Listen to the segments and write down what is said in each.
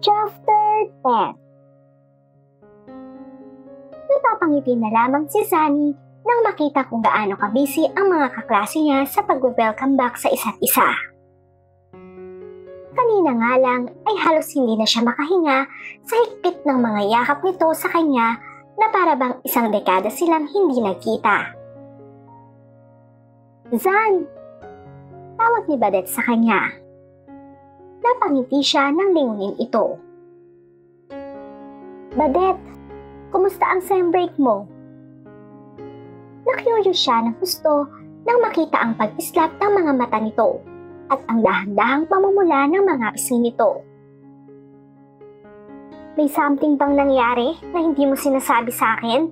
Chapter 10. Napapangiti na lamang si Sunny nang makita kung gaano kabisi ang mga kaklase niya sa pag-welcome back sa isa't isa. Kanina nga lang ay halos hindi na siya makahinga sa higpit ng mga yakap nito sa kanya na para bang isang dekada silang hindi nagkita. Zan! Tawag ni Badette sa kanya. Napangiti siya nang lingunin ito. Badette, kumusta ang sem break mo? Na-curious siya ng gusto nang makita ang pag-islap ng mga mata nito at ang dahan-dahang pamumula ng mga pisngi nito. May something bang nangyari na hindi mo sinasabi sa akin?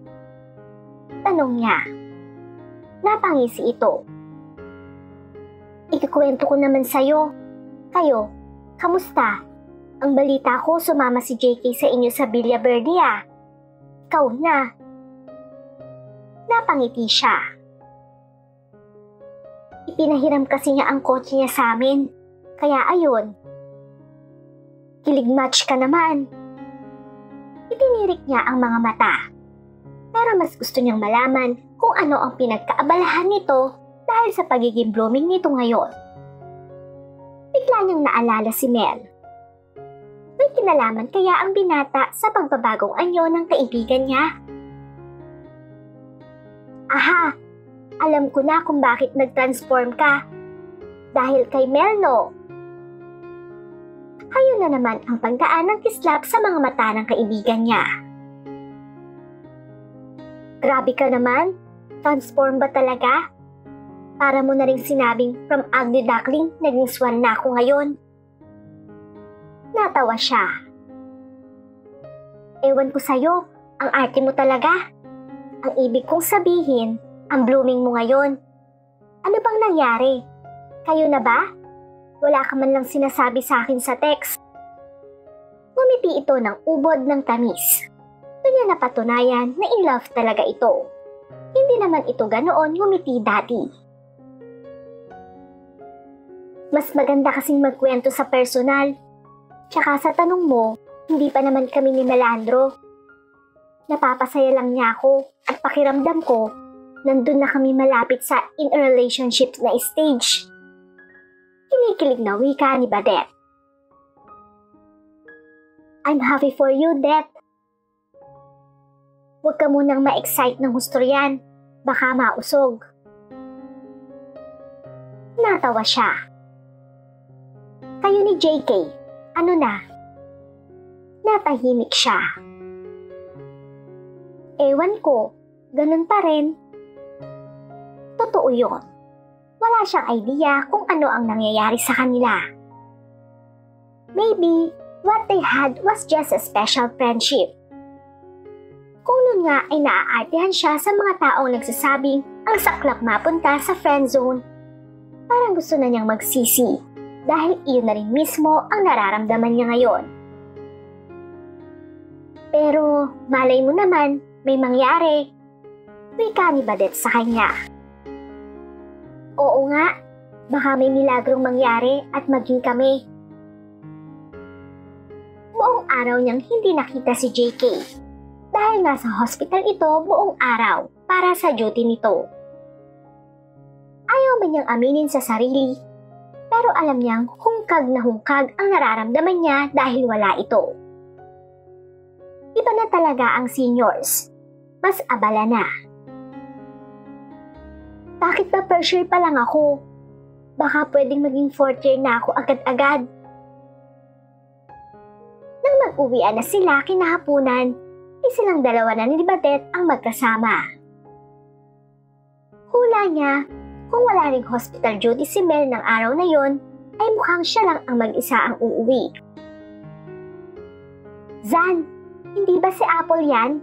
Tanong niya. Napangisi ito. Ikukwento ko naman sa'yo. Kayo, kamusta? Ang balita ko sumama si JK sa inyo sa Villa Verde ah. Ikaw na. Napangiti siya. Ipinahiram kasi niya ang kotse niya sa amin. Kaya ayun. Kilig match ka naman. Itinirik niya ang mga mata. Pero mas gusto niyang malaman kung ano ang pinagkaabalahan nito dahil sa pagiging blooming nito ngayon. Bigla niyang naalala si Mel. May kinalaman kaya ang binata sa pagbabagong anyo ng kaibigan niya? Aha! Alam ko na kung bakit nag-transform ka. Dahil kay Mel, no? Ayun na naman ang pagdaan ng kislap sa mga mata ng kaibigan niya. Grabe ka naman. Transform ba talaga? Para mo na rin sinabing from ugly duckling, naging swan na ako ngayon. Natawa siya. Ewan ko sa'yo, ang arte mo talaga. Ang ibig kong sabihin, ang blooming mo ngayon. Ano bang nangyari? Kayo na ba? Wala ka man lang sinasabi sa akin sa text. Ngumiti ito ng ubod ng tamis. Doon niya napatunayan na in love talaga ito. Hindi naman ito ganoon ngumiti dati. Mas maganda kasing magkwento sa personal. Tsaka sa tanong mo, hindi pa naman kami ni Melandro. Napapasaya lang niya ako at pakiramdam ko, nandun na kami malapit sa in a relationship na stage. Kinikilig na wika ni Badette. I'm happy for you, Det. Huwag ka munang ma-excite ng gusto yan. Baka mausog. Natawa siya. Kayo ni JK. Ano na? Natahimik siya. Ewan ko, ganun pa rin. Totoo yun. Wala siyang idea kung ano ang nangyayari sa kanila. Maybe, what they had was just a special friendship. Kung nun nga ay naaartehan siya sa mga taong nagsasabing ang saklap mapunta sa friend zone, parang gusto na niyang magsisi. Dahil iyon na rin mismo ang nararamdaman niya ngayon. Pero malay mo naman, may mangyari. Wika ni Badette sa kanya. Oo nga, baka may milagrong mangyari at maging kami. Buong araw niyang hindi nakita si JK. Dahil nasa hospital ito buong araw para sa duty nito. Ayaw man niyang aminin sa sarili. Pero alam niyang hungkag na hungkag ang nararamdaman niya dahil wala ito. Iba na talaga ang seniors. Mas abala na. Bakit ba first year pa lang ako? Baka pwedeng maging fourth year na ako agad-agad. Nang mag-uwian na sila kinahapunan, ay silang dalawa na ni Badette ang magkasama. Hula niya, kung wala ring hospital duty si Mel ng araw na yon, ay mukhang siya lang ang mag-isa ang uuwi. Zan, hindi ba si Apple yan?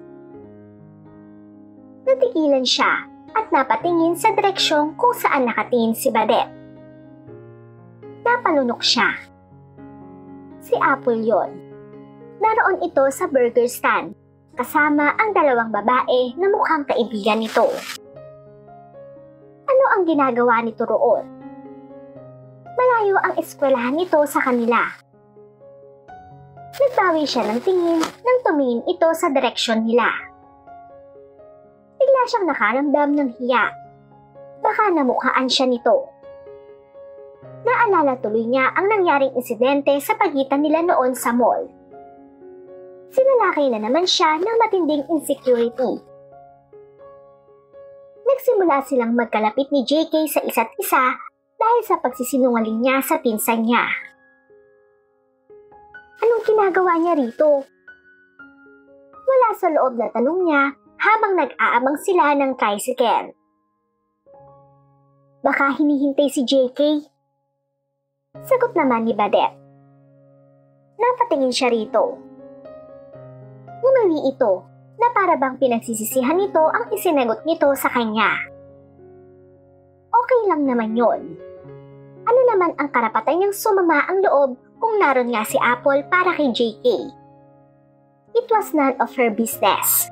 Natigilan siya at napatingin sa direksyong kung saan nakatingin si Badette. Napalunok siya. Si Apple yon. Naroon ito sa burger stand, kasama ang dalawang babae na mukhang kaibigan nito. Ano ang ginagawa nito roon? Malayo ang eskwelahan nito sa kanila. Nagbawi siya ng tingin nang tumingin ito sa direksyon nila. Bigla siyang nakaramdam ng hiya. Baka namukhaan siya nito. Naalala tuloy niya ang nangyaring insidente sa pagitan nila noon sa mall. Sinalakay na naman siya ng matinding insecurity. Nagsimula silang magkalapit ni JK sa isa't isa dahil sa pagsisinungaling niya sa pinsan niya. Anong ginagawa niya rito? Wala sa loob na tanong niya habang nag-aabang sila ng tricycle. Baka hinihintay si JK. Sagot naman ni Badette. Napatingin siya rito. Umawi ito na para bang pinagsisisihan nito ang isinagot nito sa kanya. Okay lang naman yon. Ano naman ang karapatan niyang sumama ang loob kung naroon nga si Apple para kay JK? It was none of her business.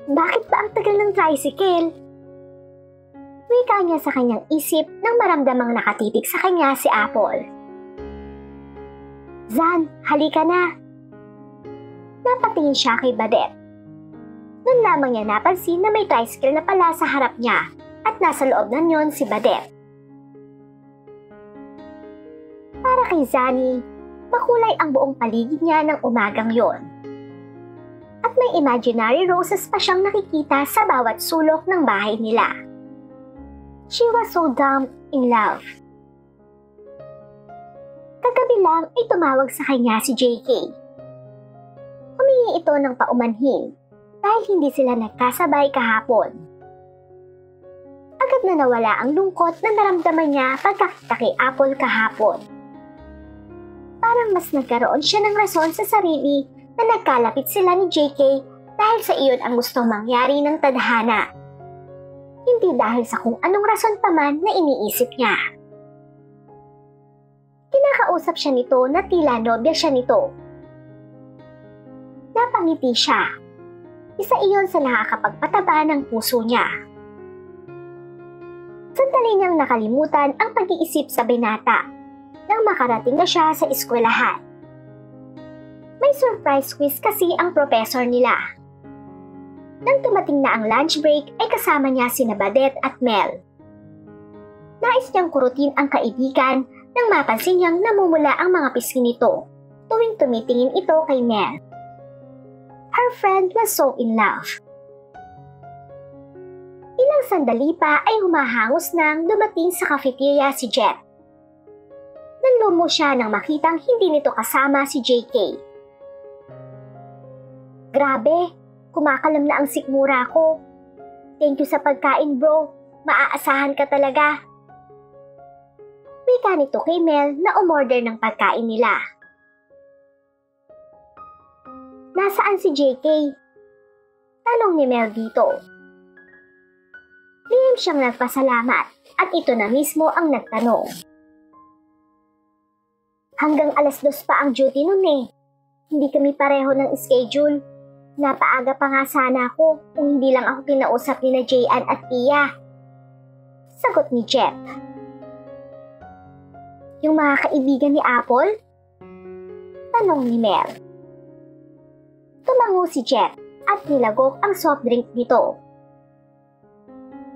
Bakit ba ang tagal ng tricycle? Wika niya sa kanyang isip nang maramdamang nakatitig sa kanya si Apple. Zan, halika na. Napatingin siya kay Badette. Noon lamang niya napansin na may tricycle na pala sa harap niya at nasa loob na niyon si Badette. Para kay Zani, makulay ang buong paligid niya ng umagang yon. At may imaginary roses pa siyang nakikita sa bawat sulok ng bahay nila. She was so dumb in love. Kagabi lang ay tumawag sa kanya si JK. Humingi ito ng paumanhin dahil hindi sila nagkasabay kahapon. Agad na nawala ang lungkot na naramdaman niya pagkakita kay Apple kahapon. Parang mas nagkaroon siya ng rason sa sarili na nagkalapit sila ni JK dahil sa iyon ang gustong mangyari ng tadhana. Hindi dahil sa kung anong rason pa man na iniisip niya. Kinakausap siya nito na tila nobya siya nito. Napangiti siya. Isa iyon sa nakakapagpataba ng puso niya. Sandali niyang nakalimutan ang pag-iisip sa binata nang makarating na siya sa eskwelahan. May surprise quiz kasi ang professor nila. Nang dumating na ang lunch break ay kasama niya sina Badette at Mel. Nais niyang kurutin ang kaibigan nang mapansin niyang namumula ang mga pisngi nito tuwing tumitingin ito kay Mel. Her friend was so in love. Ilang sandali pa ay humahangos nang dumating sa cafeteria si Jet. Nanlumo siya nang makitang hindi nito kasama si JK. Grabe, kumakalam na ang sikmura ko. Thank you sa pagkain bro, maaasahan ka talaga. Wika nito kay Mel na umorder ng pagkain nila. Nasaan si JK? Tanong ni Mel dito. Lihim siyang nagpasalamat at ito na mismo ang nagtanong. Hanggang 2:00 pa ang duty nun eh. Hindi kami pareho ng schedule. Napaaga pa nga sana ako kung hindi lang ako kinausap ni na Jayan at Tia. Sagot ni Jet. Yung mga kaibigan ni Apple? Tanong ni Mel. Tumango si Jet at nilagok ang soft drink nito.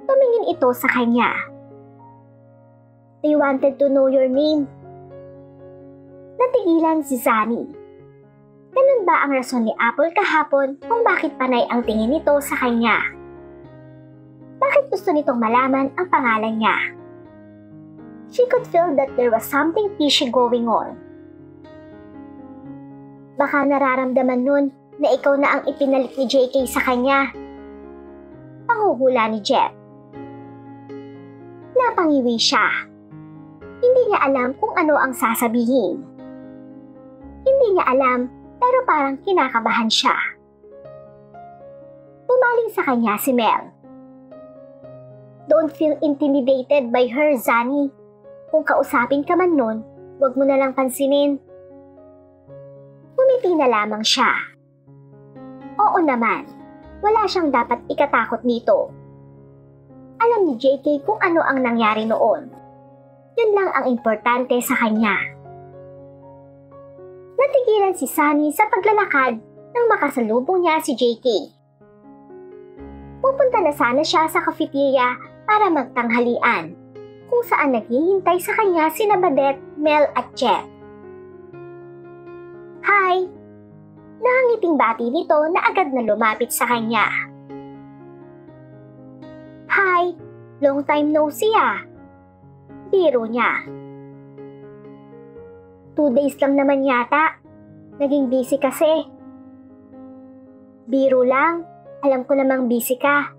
Tumingin ito sa kanya. They wanted to know your name. Natigilan si Zani. Ganun ba ang rason ni Apple kahapon kung bakit panay ang tingin nito sa kanya? Bakit gusto nitong malaman ang pangalan niya? She could feel that there was something fishy going on. Baka nararamdaman nun na ikaw na ang ipinalit ni JK sa kanya. Panghuhula ni Jet. Napangiwi siya. Hindi niya alam kung ano ang sasabihin. Hindi niya alam pero parang kinakabahan siya. Pumaling sa kanya si Mel. Don't feel intimidated by her, Zani. Kung kausapin ka man nun, huwag mo na lang pansinin. Umiti na lamang siya. Oo naman, wala siyang dapat ikatakot dito. Alam ni JK kung ano ang nangyari noon. Yun lang ang importante sa kanya. Nagabayan si Sunny sa paglalakad nang makasalubong niya si JK. Pupunta na sana siya sa cafeteria para magtanghalian, kung saan naghihintay sa kanya sina Badette, Mel at Jet. Hi! Nangiting bati nito na agad na lumapit sa kanya. Hi! Long time no see ah! Biro niya. 2 days lang naman yata. Naging busy kasi. Biro lang. Alam ko namang busy ka.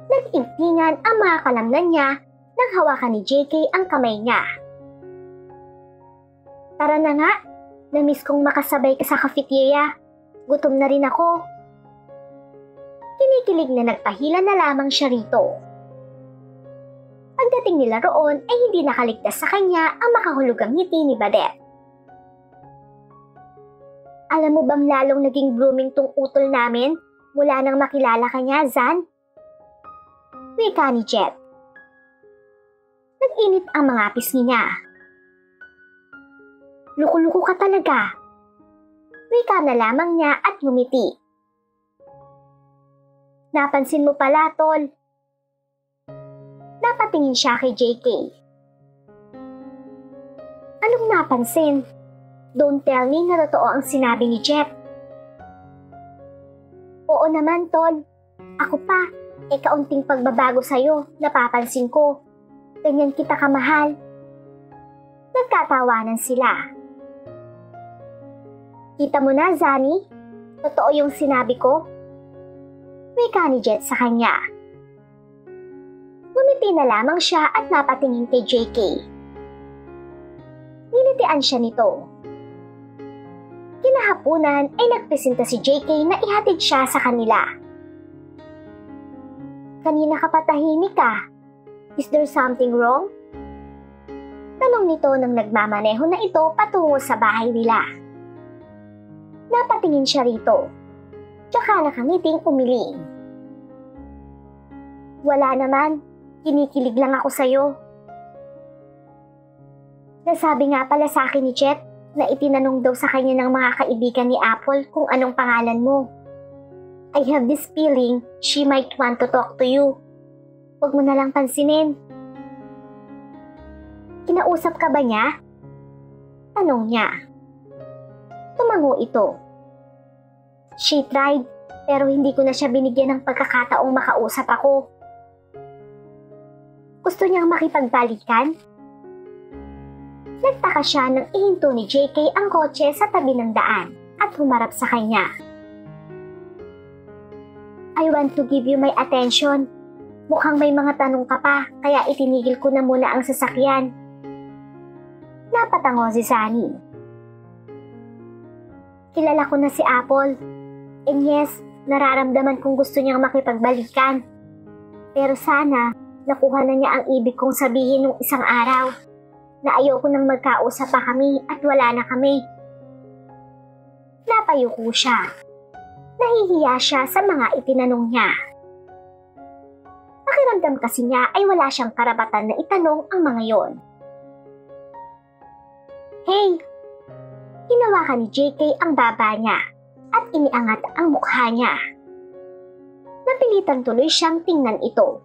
Nag-ingtingan ang mga kalamnan niya nang hawakan ni JK ang kamay niya. Tara na nga. Namiss kong makasabay ka sa cafeteria. Gutom na rin ako. Kinikilig na nagpahila na lamang siya rito. Pagdating nila roon ay hindi nakaligtas sa kanya ang makahulugang ngiti ni Badette. Alam mo bang lalong naging blooming tong utol namin mula nang makilala ka niya, Zan? Wika ni Jet. Nag-init ang mga pisngi niya. Luko-luko ka talaga. Wika na lamang niya at ngumiti. Napansin mo pala, tol. Napatingin siya kay JK. Anong napansin? Don't tell me na totoo ang sinabi ni Jet. Oo naman, tol. Ako pa, kaunting pagbabago sa'yo, napapansin ko. Ganyan kita kamahal. Nagkatawanan sila. Kita mo na, Zani? Totoo yung sinabi ko? Wika ni Jet sa kanya. Ngumiti na lamang siya at napatingin kay JK. Nilitian siya nito. Kinahapunan ay nagpresenta si JK na ihatid siya sa kanila. Kanina ka pa tahimik ka. Is there something wrong? Tanong nito nang nagmamaneho na ito patungo sa bahay nila. Napatingin siya rito. Tsaka nakangiting umiling. Wala naman. Kinikilig lang ako sa'yo. Nasabi nga pala sa akin ni Jet na itinanong daw sa kanya ng mga kaibigan ni Apple kung anong pangalan mo. I have this feeling she might want to talk to you. Huwag mo na lang pansinin. Kinausap ka ba niya? Tanong niya. Tumango ito. She tried, pero hindi ko na siya binigyan ng pagkakataong makausap ako. Gusto niyang makipagbalikan? Nagtaka siya nang ihinto ni JK ang kotse sa tabi ng daan at humarap sa kanya. I want to give you my attention. Mukhang may mga tanong ka pa, kaya itinigil ko na muna ang sasakyan. Napatango si Sunny. Kilala ko na si Apple. And yes, nararamdaman kong gusto niyang makipagbalikan. Pero sana, nakuha na niya ang ibig kong sabihin nung isang araw na ayoko nang magkausap pa kami at wala na kami. Napayuko siya. Nahihiya siya sa mga itinanong niya. Pakiramdam kasi niya ay wala siyang karapatan na itanong ang mga yon. Hey! Hinawakan ni JK ang baba niya at iniangat ang mukha niya. Napilitan tuloy siyang tingnan ito.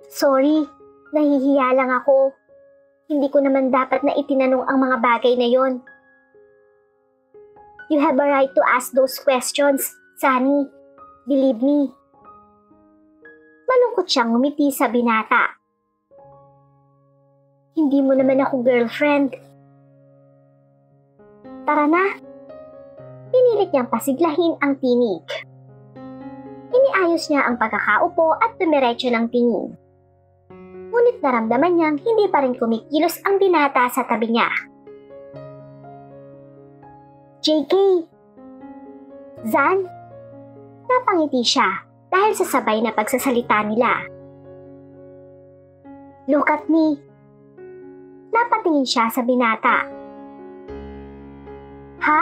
Sorry, nahihiya lang ako. Hindi ko naman dapat na itinanong ang mga bagay na yon. You have a right to ask those questions, Sunny. Believe me. Malungkot siyang ngumiti sa binata. Hindi mo naman ako girlfriend. Tara na. Pinilit niyang pasiglahin ang tinig. Iniayos niya ang pagkakaupo at dumiretso ng tingin. Ngunit naramdaman niyang hindi pa rin kumikilos ang binata sa tabi niya. JK! Zan! Napangiti siya dahil sa sabay na pagsasalita nila. Look at me. Napatingin siya sa binata. Ha?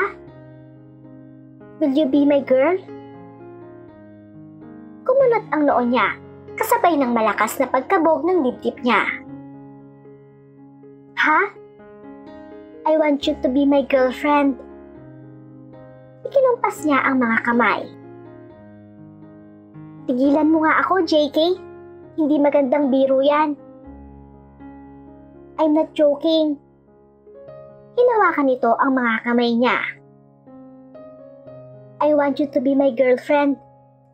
Will you be my girl? Kumunot ang noo niya, kasabay ng malakas na pagkabog ng dibdib niya. Ha? I want you to be my girlfriend. Ikinumpas niya ang mga kamay. Tigilan mo nga ako, JK. Hindi magandang biro yan. I'm not joking. Hinawakan nito ang mga kamay niya. I want you to be my girlfriend.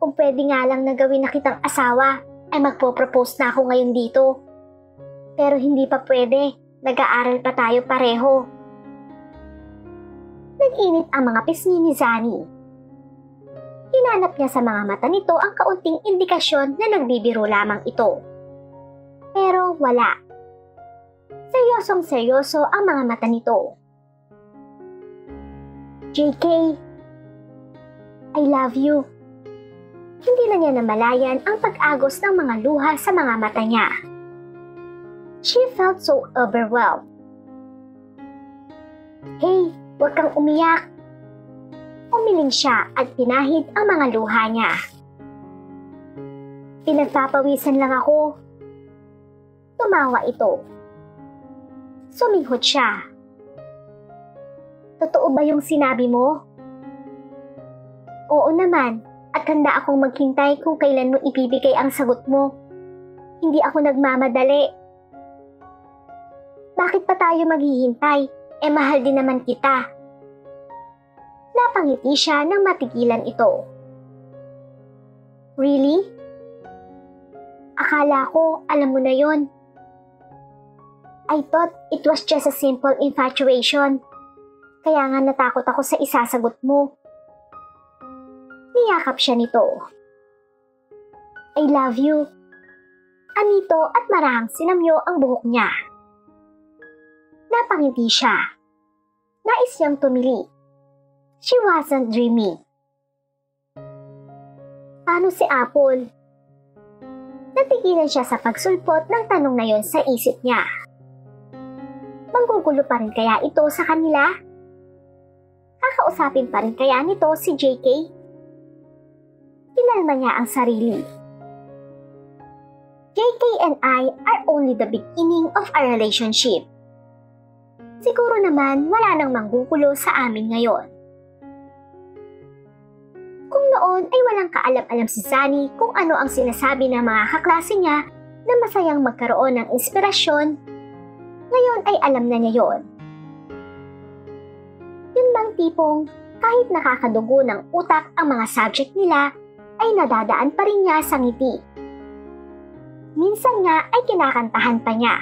Kung pwede nga lang na gawin na kitang asawa, ay magpo-propose na ako ngayon dito. Pero hindi pa pwede. Nag-aaral pa tayo pareho. Nag-init ang mga pisngi ni Zani. Hinanap niya sa mga mata nito ang kaunting indikasyon na nagbibiro lamang ito. Pero wala. Seryosong seryoso ang mga mata nito. JK, I love you. Hindi na niya namalayan ang pag-agos ng mga luha sa mga mata niya. She felt so overwhelmed. Hey, huwag kang umiyak. Umiling siya at pinahid ang mga luha niya. Pinagpapawisan lang ako. Tumawa ito. Suminghot siya. Totoo ba yung sinabi mo? Oo naman, at handa akong maghintay kung kailan mo ibibigay ang sagot mo. Hindi ako nagmamadali. Bakit pa tayo maghihintay? Mahal din naman kita. Napangiti siya nang matigilan ito. Really? Akala ko, alam mo na yon. I thought it was just a simple infatuation. Kaya nga natakot ako sa isasagot mo. Niyakap siya nito. I love you. Anito at marahang sinamyo ang buhok niya. Napangiti siya. Nais niyang tumili. She wasn't dreaming. Paano si Apple? Natigilan siya sa pagsulpot ng tanong na yon sa isip niya. Manggugulo pa rin kaya ito sa kanila? Kakausapin pa rin kaya nito si JK? Kinalma niya ang sarili. JK and I are only the beginning of our relationship. Siguro naman wala nang manggugulo sa amin ngayon. Kung noon ay walang kaalam-alam si Zani kung ano ang sinasabi ng mga kaklase niya na masayang magkaroon ng inspirasyon, ngayon ay alam na niya yon. Yun bang tipong kahit nakakadugo ng utak ang mga subject nila, ay nadadaan pa rin niya sa ngiti. Minsan nga ay kinakantahan pa niya.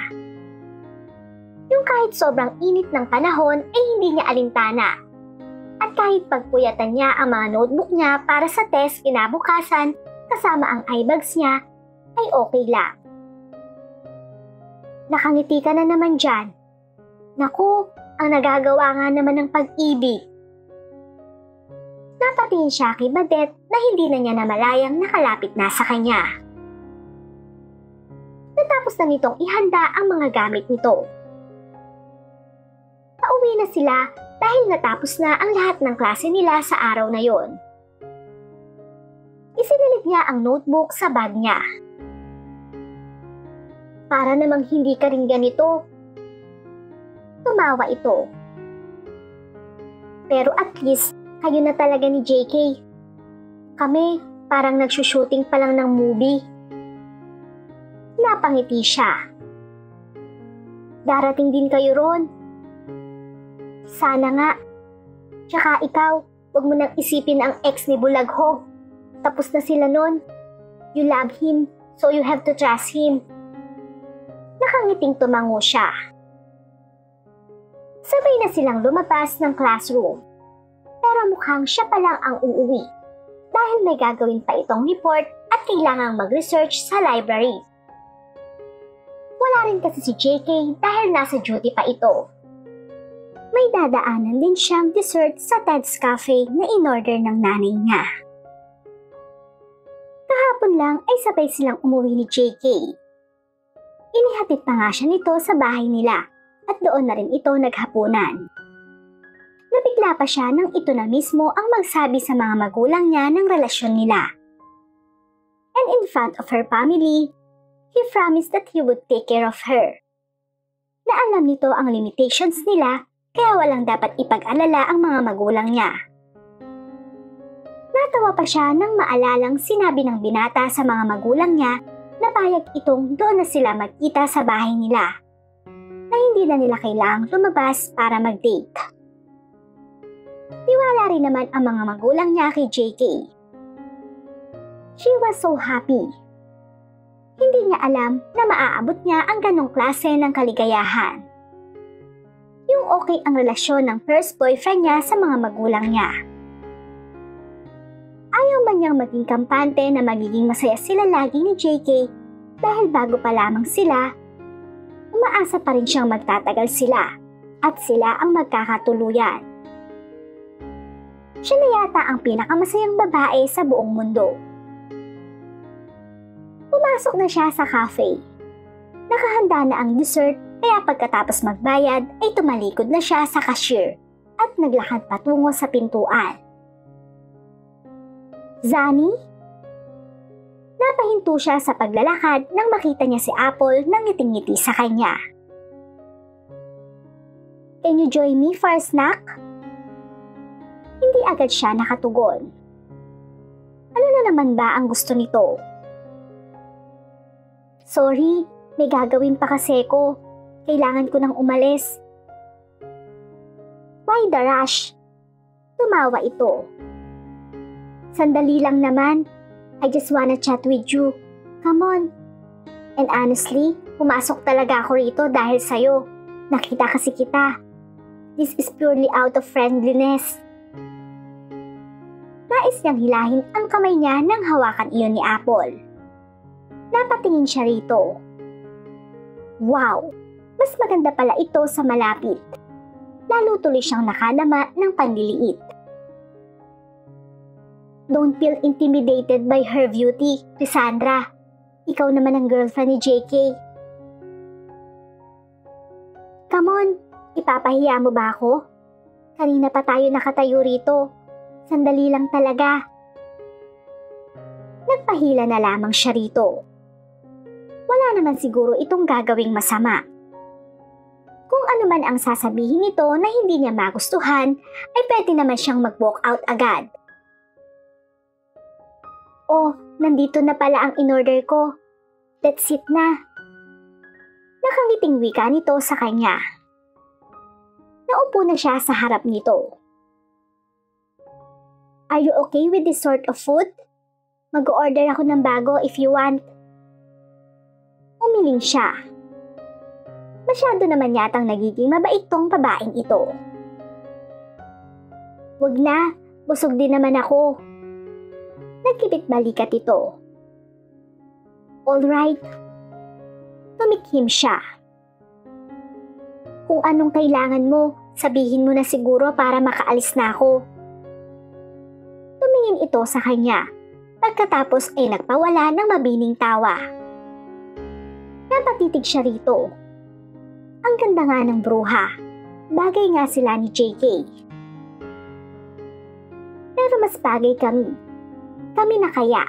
Yung kahit sobrang init ng panahon ay hindi niya alintana. At kahit pagpuyatan niya ang mga notebook niya para sa test kinabukasan kasama ang eyebags niya, ay okay lang. Nakangiti ka na naman dyan. Naku, ang nagagawa nga naman ng pag-ibig. Napatingin siya kay Badet na hindi na niya namalayang nakalapit na sa kanya. Natapos na nitong ihanda ang mga gamit nito. Pauwi na sila dahil natapos na ang lahat ng klase nila sa araw na yon. Isinilid niya ang notebook sa bag niya. Para namang hindi ka rin ganito. Tumawa ito. Pero at least, kayo na talaga ni JK. Kami, parang nagsushooting pa lang ng movie. Napangiti siya. Darating din kayo ron. Sana nga. Tsaka ikaw, huwag mo nang isipin ang ex ni Bulagho. Tapos na sila nun. You love him, so you have to trust him. Nakangiting tumango siya. Sabay na silang lumabas ng classroom. Pero mukhang siya pa lang ang uuwi. Dahil may gagawin pa itong report at kailangang mag-research sa library. Wala rin kasi si JK dahil nasa duty pa ito. May dadaanan din siyang dessert sa Ted's Cafe na in-order ng nanay niya. Kahapon lang ay sabay silang umuwi ni JK. Inihatid pa nga siya nito sa bahay nila at doon na rin ito naghapunan. Nabigla pa siya nang ito na mismo ang magsabi sa mga magulang niya ng relasyon nila. And in front of her family, he promised that he would take care of her. Na alam nito ang limitations nila kaya walang dapat ipag-alala ang mga magulang niya. Natawa pa siya nang maalalang sinabi ng binata sa mga magulang niya na payag itong doon na sila magkita sa bahay nila, na hindi na nila kailangang lumabas para mag-date. Tiwala rin naman ang mga magulang niya kay JK. She was so happy. Hindi niya alam na maaabot niya ang ganong klase ng kaligayahan. Yung okay ang relasyon ng first boyfriend niya sa mga magulang niya. Ayaw man niyang maging kampante na magiging masaya sila lagi ni JK dahil bago pa lamang sila, umaasa pa rin siyang magtatagal sila at sila ang magkakatuluyan. Siya na yata ang pinakamasayang babae sa buong mundo. Pumasok na siya sa cafe. Nakahanda na ang dessert kaya pagkatapos magbayad ay tumalikod na siya sa cashier at naglakad patungo sa pintuan. Zani? Napahinto siya sa paglalakad nang makita niya si Apple nang ngiting-ngiti sa kanya. Can you join me for a snack? Hindi agad siya nakatugon. Ano na naman ba ang gusto nito? Sorry, may gagawin pa kasi ko. Kailangan ko nang umalis. Why the rush? Tumawa ito. Sandali lang naman. I just wanna chat with you. Come on. And honestly, pumasok talaga ako rito dahil sa'yo. Nakita kasi kita. This is purely out of friendliness. Nais niyang hilahin ang kamay niya nang hawakan iyon ni Apple. Napatingin siya rito. Wow! Mas maganda pala ito sa malapit. Lalo tuloy siyang nakadama ng panliliit. Don't feel intimidated by her beauty, Cassandra. Ikaw naman ang girlfriend ni JK. Come on, ipapahiya mo ba ako? Kanina pa tayo nakatayo rito. Sandali lang talaga. Nagpahila na lamang siya rito. Wala naman siguro itong gagawing masama. Kung ano man ang sasabihin nito na hindi niya magustuhan, ay pwede naman siyang mag-walk out agad. Oh, nandito na pala ang in-order ko. Let's sit na. Nakangiting wika nito sa kanya. Naupo na siya sa harap nito. Are you okay with this sort of food? Mag-order ako ng bago if you want. Umiling siya. Masyado naman yatang nagiging mabait tong babaeng ito. Wag na, busog din naman ako. Nagkibit balikat ito. Alright. Tumikhim siya. Kung anong kailangan mo, sabihin mo na siguro para makaalis na ako. Tumingin ito sa kanya. Pagkatapos ay nagpawala ng mabining tawa. Napatitig siya rito. Ang ganda nga ng bruha. Bagay nga sila ni JK. Pero mas bagay kami. Kami na kaya.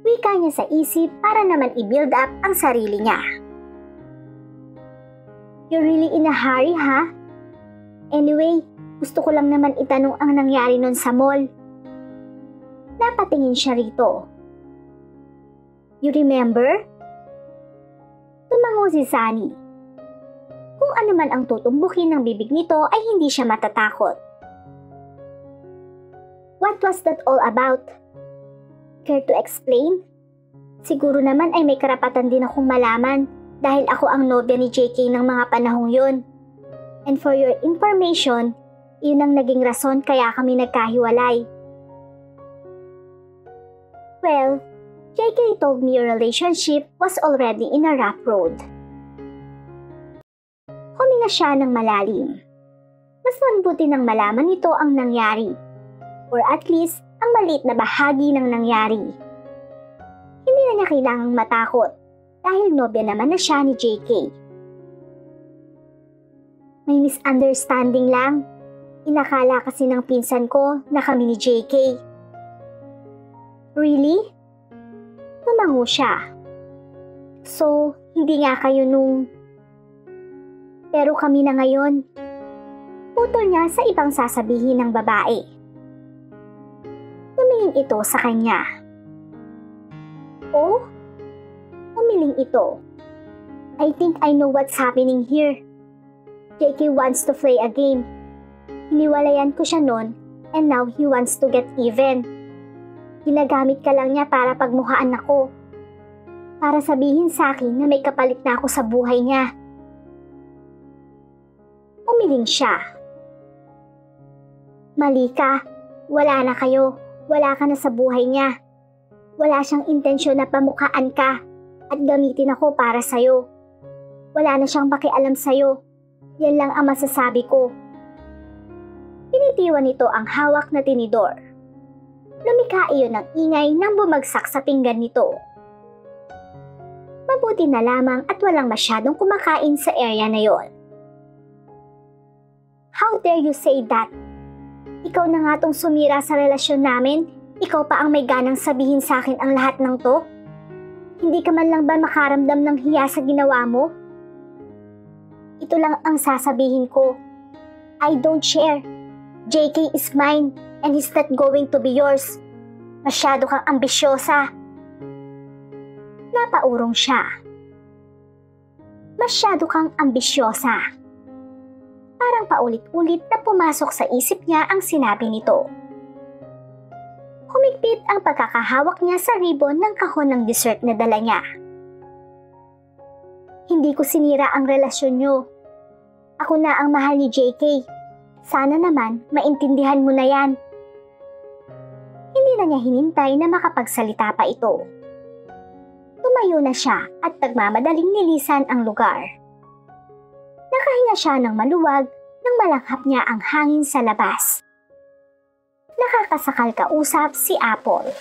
Wika niya sa isip para naman i-build up ang sarili niya. You're really in a hurry, ha? Anyway, gusto ko lang naman itanong ang nangyari nun sa mall. Napatingin siya rito. You remember? Tumango si Sunny. Kung ano man ang tutumbukin ng bibig nito ay hindi siya matatakot. What was that all about? Care to explain? Siguro naman ay may karapatan din akong malaman dahil ako ang nobya ni JK ng mga panahong yun. And for your information, yun ang naging rason kaya kami nagkahiwalay. Well, JK told me your relationship was already in a rough road. Huminga siya ng malalim. Mas mabuti nang malaman nito ang nangyari. Or at least, ang maliit na bahagi ng nangyari. Hindi na niya kailangang matakot dahil nobya naman na siya ni JK. May misunderstanding lang. Inakala kasi ng pinsan ko na kami ni JK. Really? Tumango siya. So, hindi nga kayo nung... Pero kami na ngayon. Putol niya sa ibang sasabihin ng babae. Tumingin ito sa kanya. Oh? Umiling ito. I think I know what's happening here. JK wants to play a game. Hiniwalayan ko siya noon and now he wants to get even. Ginagamit ka lang niya para pagmuhaan ako. Para sabihin sa akin na may kapalit na ako sa buhay niya. Umiling siya. Mali ka. Wala na kayo. Wala ka na sa buhay niya. Wala siyang intensyon na pamukhaan ka at gamitin ako para sa'yo. Wala na siyang pakialam sa'yo. Yan lang ang masasabi ko. Pinitiwan nito ang hawak na tinidor. Lumikha iyon ng ingay nang bumagsak sa pinggan nito. Mabuti na lamang at walang masyadong kumakain sa area na yon. How dare you say that? Ikaw na nga tong sumira sa relasyon namin, ikaw pa ang may ganang sabihin sa akin ang lahat ng to? Hindi ka man lang ba makaramdam ng hiya sa ginawa mo? Ito lang ang sasabihin ko. I don't share. JK is mine and he's not going to be yours. Masyado kang ambisyosa. Napaurong siya. Masyado kang ambisyosa. Parang paulit-ulit na pumasok sa isip niya ang sinabi nito. Humigpit ang pagkakahawak niya sa ribbon ng kahon ng dessert na dala niya. Hindi ko sinira ang relasyon niyo. Ako na ang mahal ni JK. Sana naman maintindihan mo na yan. Hindi na niya hinintay na makapagsalita pa ito. Tumayo na siya at nagmamadaling nilisan ang lugar. Nakahinga siya ng maluwag nang malanghap niya ang hangin sa labas. Nakakasakal kausap si Apple.